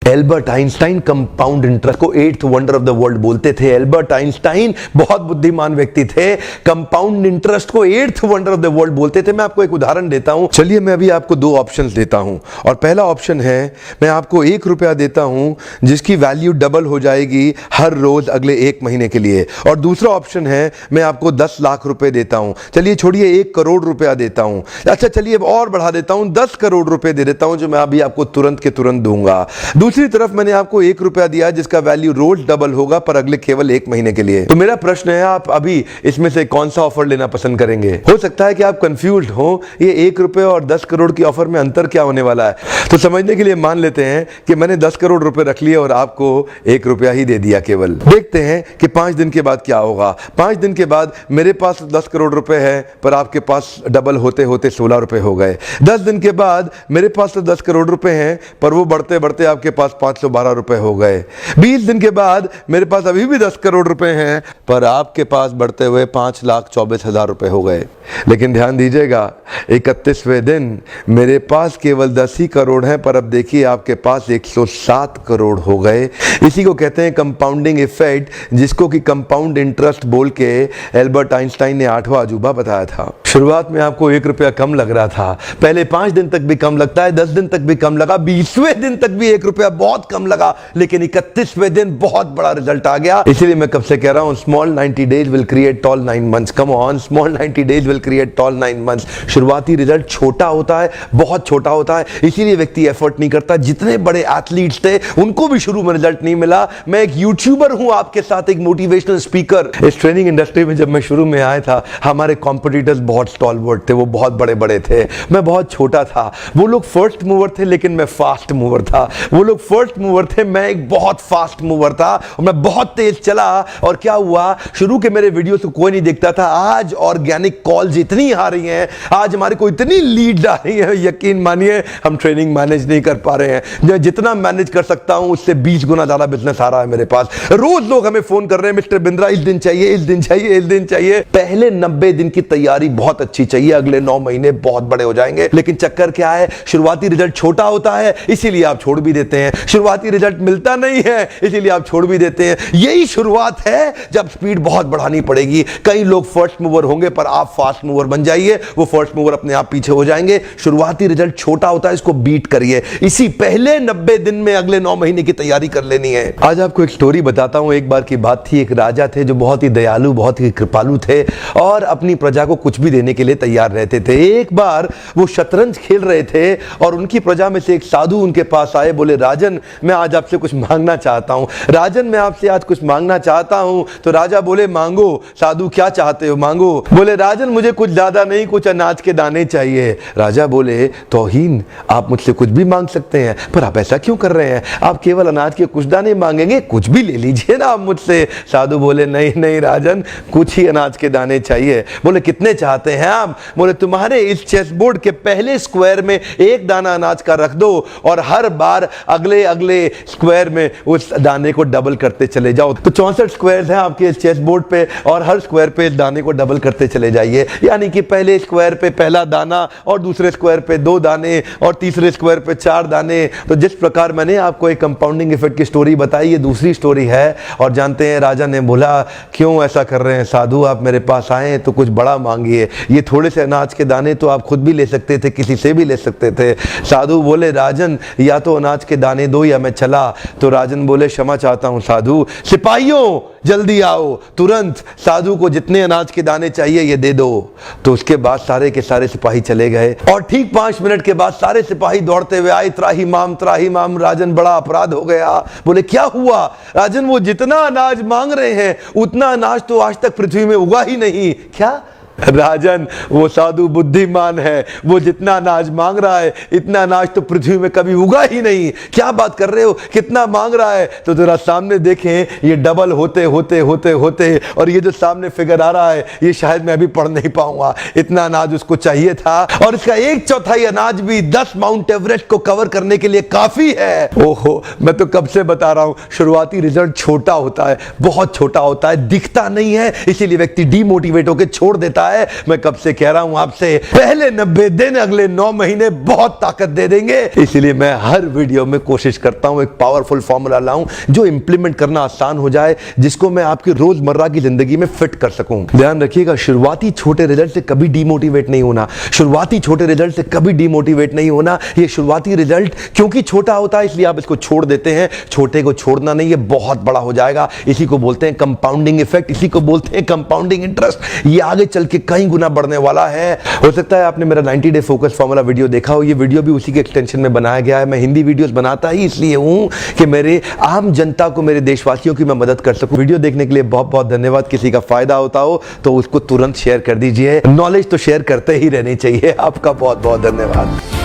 Albert Einstein compound interest को eighth wonder of the world बोलते थे। एल्बर्ट आइंस्टाइन बहुत बुद्धिमान व्यक्ति थे, कंपाउंड इंटरेस्ट को eighth wonder of the world बोलते थे। मैं आपको एक उदाहरण देता हूं। चलिए मैं अभी आपको दो ऑप्शंस देता हूं, और पहला ऑप्शन है मैं आपको 1 रुपया देता हूं जिसकी वैल्यू डबल हो जाएगी हर रोज अगले 1 महीने के लिए, और दूसरा ऑप्शन है मैं आपको 10 लाख रुपए देता हूं। चलिए छोड़िए 1 करोड़ रुपया देता हूं, अच्छा चलिए अब और बढ़ा देता हूं 10 करोड़ रुपए दे देता हूं जो मैं अभी आपको तुरंत के तुरंत दूंगा। दूसरी तरफ मैंने आपको 1 रुपया दिया जिसका वैल्यू रोज डबल होगा पर अगले केवल 1 महीने के लिए। तो मेरा प्रश्न है आप अभी इसमें से कौन सा ऑफर लेना पसंद करेंगे? हो सकता है कि आप कंफ्यूज्ड हो, ये 1 रुपए और 10 करोड़ की ऑफर में अंतर क्या होने वाला है। तो समझने के लिए मान लेते हैं कि मैंने 10 करोड़ रुपए रख लिए और आपको 1 रुपया ही दे दिया केवल। देखते हैं कि 5 दिन के बाद क्या होगा। 5 दिन के बाद मेरे पास 10 करोड़ रुपए है पर आपके पास डबल होते होते 16 रुपए हो गए। 10 दिन के बाद मेरे पास तो 10 करोड़ रुपए हैं पर वो बढ़ते बढ़ते आपके पास 512 रुपए हो गए। 20 दिन के बाद मेरे पास अभी भी 10 करोड़ रुपए हैं पर आपके पास बढ़ते हुए 5,24,000 रुपए हो गए। लेकिन ध्यान दीजिएगा 31वें दिन मेरे पास केवल 10 ही करोड़ हैं पर अब देखिए आपके पास 107 करोड़ हो गए। इसी को कहते हैं कंपाउंडिंग इफेक्ट, जिसको कि कंपाउंड इंटरेस्ट बोल के एल्बर्ट आइंस्टाइन ने 8वां अजूबा बताया था। शुरुआत में आपको 1 रुपया कम लग रहा था, पहले 5 दिन तक भी कम लगता है, 10 दिन तक भी कम लगा, 20वें दिन तक भी 1 रुपया बहुत कम लगा, लेकिन 31वें दिन बहुत बड़ा रिजल्ट आ गया। इसीलिए मैं कब से कह रहा हूं small 90 days will create tall 9 months. Come on, small 90 days will create tall 9 months. शुरुआती रिजल्ट छोटा होता है, बहुत छोटा होता है, इसीलिए व्यक्ति एफर्ट नहीं करता। जितने बड़े एथलीट्स थे उनको भी शुरू में रिजल्ट नहीं मिला। मैं एक यूट्यूबर हूं, आपके साथ एक मोटिवेशनल स्पीकर। इस ट्रेनिंग इंडस्ट्री में जब मैं शुरू में आया था हमारे कॉम्पिटिटर्स बहुत स्टॉलवर्ड थे, वो बहुत बड़े बड़े थे, मैं बहुत छोटा था। वो लोग फर्स्ट मूवर थे लेकिन मैं फास्ट मूवर था। वो लोग फर्स्ट मूवर थे, मैं एक बहुत फास्ट मूवर था और मैं बहुत तेज चला। और क्या हुआ, शुरू के मेरे वीडियोस को कोई नहीं देखता था। आज ऑर्गेनिक कॉल्स इतनी आ रही हैं, आज हमारे को इतनी लीड आ रही है, यकीन मानिए हम ट्रेनिंग मैनेज नहीं कर पा रहे हैं। जितना मैनेज कर सकता हूं उससे 20 गुना ज्यादा बिजनेस आ रहा है मेरे पास। रोज लोग हमें फोन कर रहे हैं, मिस्टर बिंद्रा इस दिन चाहिए, इस दिन चाहिए, इस दिन चाहिए। पहले 90 दिन की तैयारी बहुत अच्छी चाहिए, अगले 9 महीने बहुत बड़े हो जाएंगे। लेकिन चक्कर क्या है, शुरुआती रिजल्ट छोटा होता है इसीलिए आप छोड़ भी देते हैं। शुरुआती रिजल्ट मिलता नहीं है इसीलिए आप छोड़ भी देते हैं। यही शुरुआत है, जब स्पीड बहुत बढ़ानी पड़ेगी। कई लोग फर्स्ट मूवर होंगे पर आप फास्ट मूवर बन जाइए, वो फर्स्ट मूवर अपने आप पीछे हो जाएंगे। शुरुआती रिजल्ट छोटा होता है, इसको बीट करिए। इसी पहले 90 दिन में अगले 9 महीने की तैयारी कर लेनी है। आज आपको एक स्टोरी बताता हूं। एक बार की बात थी, एक राजा थे जो बहुत ही दयालु, बहुत ही कृपालु थे और अपनी प्रजा को कुछ भी देने के लिए तैयार रहते थे। एक बार वो शतरंज खेल रहे थे और उनकी प्रजा में से एक साधु उनके पास आए, बोले राजन मैं आज आपसे कुछ मांगना चाहता हूं। राजन मैं आपसे आज कुछ मांगना चाहता हूं। तो राजा बोले मांगो। साधु क्या चाहते हो, मांगो। बोले राजन मुझे कुछ ज्यादा नहीं, कुछ अनाज के दाने चाहिए। राजा बोले तौहीन, आप मुझसे कुछ भी मांग सकते हैं पर आप ऐसा क्यों कर रहे हैं, आप केवल अनाज के कुछ दाने मांगेंगे, कुछ भी ले लीजिए ना आप मुझसे। साधु बोले नहीं नहीं राजन, कुछ ही अनाज के दाने चाहिए। बोले कितने चाहते हैं आप? बोले तुम्हारे इस चेस बोर्ड के पहले स्क्वायर में 1 दाना अनाज का रख दो और हर बार अगले अगले स्क्वायर में उस दाने को डबल करते चले जाओ। तो 64 स्क्वायर हैं आपके इस चेस बोर्ड पे और हर स्क्वायर पे इस दाने को डबल करते चले जाइए। यानी कि पहले स्क्वायर पे पहला दाना और दूसरे स्क्वायर पे 2 दाने और तीसरे स्क्वायर पे 4 दाने। तो जिस प्रकार मैंने आपको एक कंपाउंडिंग इफेक्ट की स्टोरी बताई, ये दूसरी स्टोरी है। और जानते हैं राजा ने बोला क्यों ऐसा कर रहे हैं साधु, आप मेरे पास आए तो कुछ बड़ा मांगिए। ये थोड़े से अनाज के दाने तो आप खुद भी ले सकते थे, किसी से भी ले सकते थे। साधु बोले राजन या तो अनाज के दाने दो या मैं चला। तो राजन बोले क्षमा चाहता हूं साधु, सिपाहियों जल्दी आओ, तुरंत साधु को जितने अनाज के दाने चाहिए ये दे दो। तो उसके बाद सारे के सारे सिपाही चले गए और ठीक 5 मिनट के बाद सारे सिपाही दौड़ते हुए आए, त्राहिमाम राजन बड़ा अपराध हो गया। बोले क्या हुआ? राजन वो जितना अनाज मांग रहे हैं उतना अनाज तो आज तक पृथ्वी में उगा ही नहीं। क्या? राजन वो साधु बुद्धिमान है, वो जितना अनाज मांग रहा है इतना अनाज तो पृथ्वी में कभी उगा ही नहीं। क्या बात कर रहे हो, कितना मांग रहा है? तो जरा सामने देखें, ये डबल होते होते होते होते और ये जो सामने फिगर आ रहा है ये शायद मैं अभी पढ़ नहीं पाऊंगा। इतना अनाज उसको चाहिए था और इसका 1/4 अनाज भी 10 माउंट एवरेस्ट को कवर करने के लिए काफी है। ओहो, मैं तो कब से बता रहा हूं शुरुआती रिजल्ट छोटा होता है, बहुत छोटा होता है, दिखता नहीं है, इसीलिए व्यक्ति डीमोटिवेट होकर छोड़ देता है। है। मैं कब से कह रहा हूं आपसे, पहले 90 दिन अगले 9 महीने बहुत ताकत दे देंगे। इसलिए मैं हर वीडियो में कोशिश करता हूं एक पावरफुल फॉर्मूला लाऊं जो इंप्लीमेंट करना आसान हो जाए, जिसको मैं आपकी रोजमर्रा की जिंदगी में फिट कर सकूं। ध्यान रखिएगा, शुरुआती छोटे रिजल्ट से कभी डीमोटिवेट नहीं होना। शुरुआती छोटे रिजल्ट से कभी डीमोटिवेट नहीं होना। ये शुरुआती रिजल्ट क्योंकि छोटा होता है इसलिए आप इसको छोड़ देते हैं। छोटे को छोड़ना नहीं, ये बहुत बड़ा हो जाएगा। इसी को बोलते हैं कंपाउंडिंग इफेक्ट, इसी को बोलते हैं कंपाउंडिंग इंटरेस्ट। ये आगे चल के कई गुना बढ़ने वाला है। हो सकता है आपने मेरा 90 डे फोकस फॉर्मूला वीडियो देखा हो। ये वीडियो भी उसी के एक्सटेंशन में बनाया गया है। मैं हिंदी वीडियोस बनाता ही इसलिए हूं कि मेरे आम जनता को, मेरे देशवासियों की मैं मदद कर सकूं। वीडियो देखने के लिए बहुत बहुत धन्यवाद। किसी का फायदा होता हो तो उसको तुरंत शेयर कर दीजिए। नॉलेज तो शेयर करते ही रहनी चाहिए। आपका बहुत बहुत धन्यवाद।